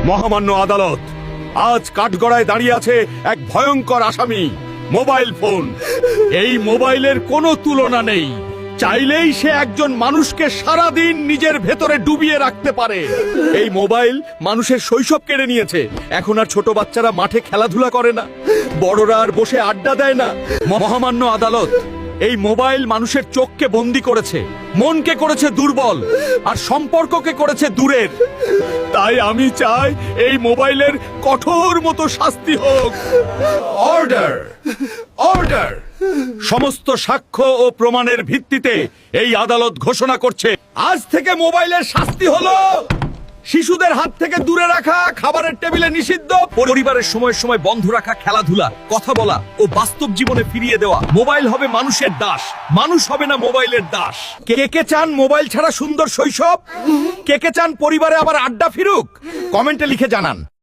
মহামান্য আদালত, আজ কাঠগড়ায় দাঁড়িয়ে আছে এক ভয়ঙ্কর আসামি, মোবাইল ফোন। এই মোবাইলের কোনো তুলনা নেই। চাইলেই সে একজন মানুষকে সারাদিন নিজের ভেতরে ডুবিয়ে রাখতে পারে। এই মোবাইল মানুষের শৈশব কেড়ে নিয়েছে। এখন আর ছোট বাচ্চারা মাঠে খেলাধুলা করে না, বড়রা আর বসে আড্ডা দেয় না। মহামান্য আদালত, এই মোবাইল মানুষের চোখকে বন্দি করেছে, মনকে করেছে দুর্বল, আর সম্পর্ককে করেছে দূরের। তাই আমি চাই এই মোবাইলের কঠোর মতো শাস্তি হোক। Order, order. সমস্ত সাক্ষ্য ও প্রমাণের ভিত্তিতে এই আদালত ঘোষণা করছে, আজ থেকে মোবাইলের শাস্তি হলো শিশুদের হাত থেকে দূরে রাখা, খাবারের টেবিলে নিষিদ্ধ, পরিবারের সময় সময় বন্ধ রাখা, খেলাধুলা, কথা বলা ও বাস্তব জীবনে ফিরিয়ে দেওয়া। মোবাইল হবে মানুষের দাস, মানুষ হবে না মোবাইলের দাস। কে কে চান মোবাইল ছাড়া সুন্দর শৈশব? কে কে চান পরিবারে আবার আড্ডা ফিরুক? কমেন্টে লিখে জানান।